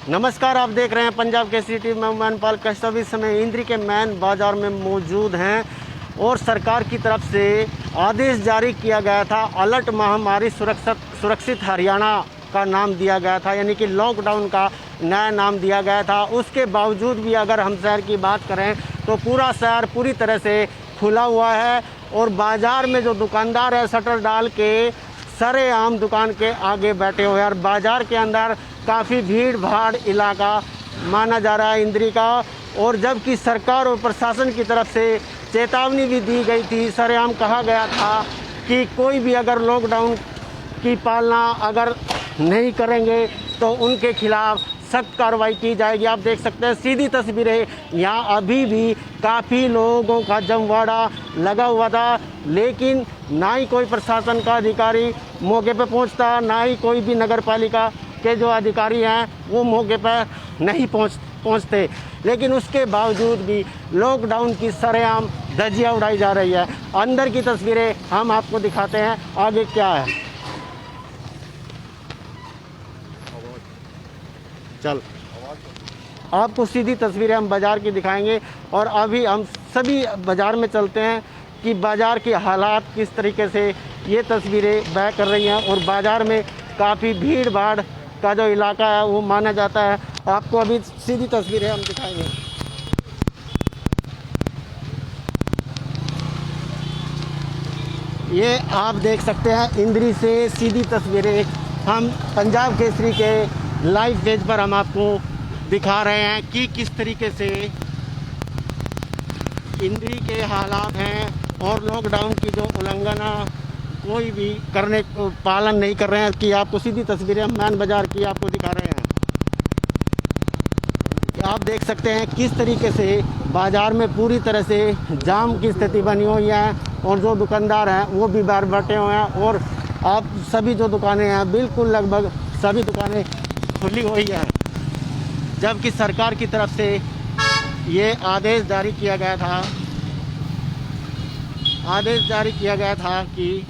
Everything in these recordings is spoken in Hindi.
नमस्कार, आप देख रहे हैं पंजाब केसरी टीवी में मैनपाल कश्यप। इस समय इंद्री के मैन बाज़ार में मौजूद हैं और सरकार की तरफ से आदेश जारी किया गया था। अलर्ट महामारी सुरक्षित हरियाणा का नाम दिया गया था, यानी कि लॉकडाउन का नया नाम दिया गया था। उसके बावजूद भी अगर हम शहर की बात करें तो पूरा शहर पूरी तरह से खुला हुआ है और बाज़ार में जो दुकानदार है शटर डाल के सरेआम दुकान के आगे बैठे हुए हैं और बाज़ार के अंदर काफ़ी भीड़ भाड़ इलाका माना जा रहा है इंद्री का। और जबकि सरकार और प्रशासन की तरफ से चेतावनी भी दी गई थी, सरेआम कहा गया था कि कोई भी अगर लॉकडाउन की पालना अगर नहीं करेंगे तो उनके खिलाफ सख्त कार्रवाई की जाएगी। आप देख सकते हैं सीधी तस्वीरें, यहाँ अभी भी काफ़ी लोगों का जमवाड़ा लगा हुआ था, लेकिन ना ही कोई प्रशासन का अधिकारी मौके पर पहुँचता, ना ही कोई भी नगर पालिका के जो अधिकारी हैं वो मौके पर नहीं पहुँचते। लेकिन उसके बावजूद भी लॉकडाउन की सरेआम धज्जियाँ उड़ाई जा रही है। अंदर की तस्वीरें हम आपको दिखाते हैं, आगे क्या है। चल, आपको सीधी तस्वीरें हम बाज़ार की दिखाएंगे और अभी हम सभी बाज़ार में चलते हैं कि बाज़ार के हालात किस तरीके से ये तस्वीरें बयां कर रही हैं। और बाज़ार में काफ़ी भीड़ भाड़ का जो इलाका है वो माना जाता है। आपको अभी सीधी तस्वीरें हम दिखाएंगे। ये आप देख सकते हैं इंद्री से सीधी तस्वीरें हम पंजाब केसरी के लाइव पेज पर हम आपको दिखा रहे हैं कि किस तरीके से इंद्री के हालात हैं और लॉकडाउन की जो उल्लंघना कोई भी करने को पालन नहीं कर रहे हैं। कि आपको सीधी तस्वीरें हम मैन बाज़ार की आपको दिखा रहे हैं। आप देख सकते हैं किस तरीके से बाज़ार में पूरी तरह से जाम की स्थिति बनी हुई है और जो दुकानदार हैं वो भी बाहर बैठे हुए हैं। और आप सभी जो दुकानें हैं बिल्कुल लगभग सभी दुकानें खुली हुई है, जबकि सरकार की तरफ से ये आदेश जारी किया गया था कि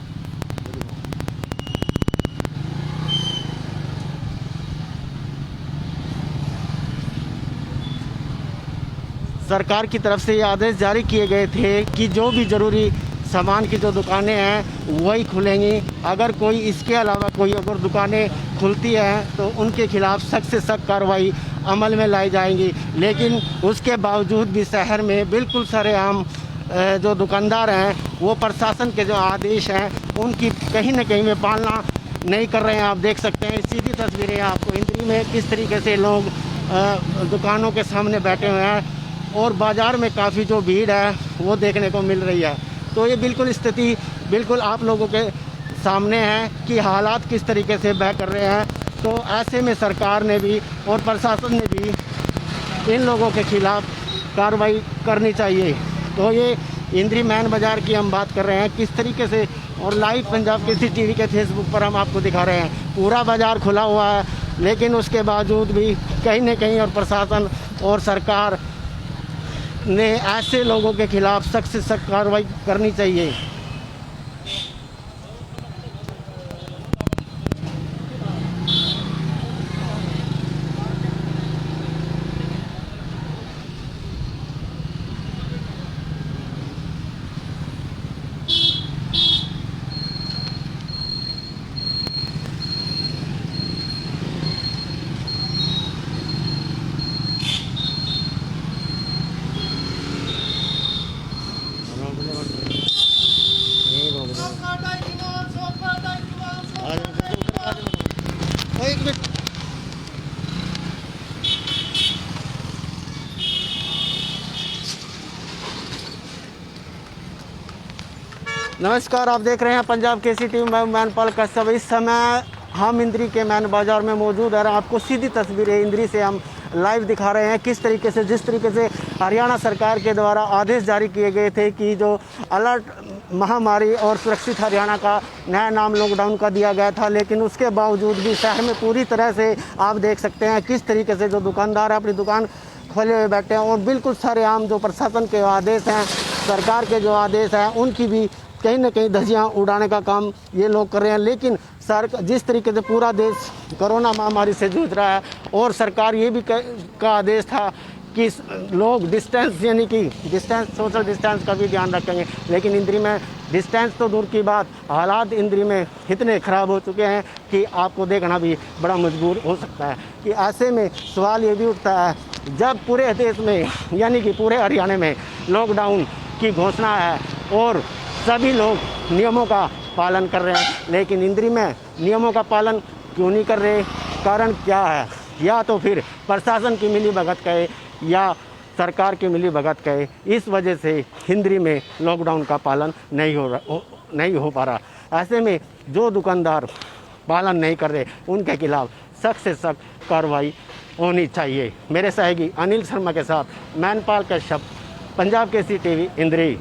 सरकार की तरफ से ये आदेश जारी किए गए थे कि जो भी ज़रूरी सामान की जो दुकानें हैं वही खुलेंगी। अगर कोई इसके अलावा कोई अगर दुकानें खुलती हैं तो उनके खिलाफ सख्त से सख्त कार्रवाई अमल में लाई जाएंगी। लेकिन उसके बावजूद भी शहर में बिल्कुल सरेआम जो दुकानदार हैं वो प्रशासन के जो आदेश हैं उनकी कहीं ना कहीं में पालना नहीं कर रहे हैं। आप देख सकते हैं सीधी तस्वीरें आपको इंद्री में किस तरीके से लोग दुकानों के सामने बैठे हुए हैं और बाज़ार में काफ़ी जो भीड़ है वो देखने को मिल रही है। तो ये बिल्कुल स्थिति बिल्कुल आप लोगों के सामने है कि हालात किस तरीके से बह कर रहे हैं। तो ऐसे में सरकार ने भी और प्रशासन ने भी इन लोगों के खिलाफ कार्रवाई करनी चाहिए। तो ये इंद्री मैन बाज़ार की हम बात कर रहे हैं किस तरीके से, और लाइव पंजाब केसरी टीवी के फेसबुक पर हम आपको दिखा रहे हैं। पूरा बाज़ार खुला हुआ है, लेकिन उसके बावजूद भी कहीं न कहीं और प्रशासन और सरकार ने ऐसे लोगों के खिलाफ सख्त से सख्त कार्रवाई करनी चाहिए। एक मिनट, नमस्कार, आप देख रहे हैं पंजाब केसरी टीवी में मैनपाल कश्यप। इस समय हम इंद्री के मैन बाज़ार में मौजूद है। आपको सीधी तस्वीरें इंद्री से हम लाइव दिखा रहे हैं किस तरीके से, जिस तरीके से हरियाणा सरकार के द्वारा आदेश जारी किए गए थे कि जो अलर्ट महामारी और सुरक्षित हरियाणा का नया नाम लॉकडाउन का दिया गया था। लेकिन उसके बावजूद भी शहर में पूरी तरह से आप देख सकते हैं किस तरीके से जो दुकानदार है अपनी दुकान खोले हुए बैठे हैं और बिल्कुल सरेआम जो प्रशासन के आदेश हैं, सरकार के जो आदेश हैं उनकी भी कहीं ना कहीं धज्जियाँ उड़ाने का काम ये लोग कर रहे हैं। लेकिन सर जिस तरीके से पूरा देश कोरोना महामारी से जूझ रहा है और सरकार ये भी का आदेश था कि लोग डिस्टेंस यानी कि डिस्टेंस सोशल डिस्टेंस का भी ध्यान रखेंगे, लेकिन इंद्री में डिस्टेंस तो दूर की बात, हालात इंद्री में इतने ख़राब हो चुके हैं कि आपको देखना भी बड़ा मजबूर हो सकता है। कि ऐसे में सवाल ये भी उठता है, जब पूरे देश में यानी कि पूरे हरियाणा में लॉकडाउन की घोषणा है और सभी लोग नियमों का पालन कर रहे हैं, लेकिन इंद्री में नियमों का पालन क्यों नहीं कर रहे? कारण क्या है? या तो फिर प्रशासन की मिलीभगत कहे या सरकार की मिलीभगत कहे, इस वजह से इंद्री में लॉकडाउन का पालन नहीं हो पा रहा। ऐसे में जो दुकानदार पालन नहीं कर रहे उनके खिलाफ सख्त से सख्त कार्रवाई होनी चाहिए। मेरे सहयोगी अनिल शर्मा के साथ मैनपाल कश्यप, पंजाब केसरी टीवी, इंद्री।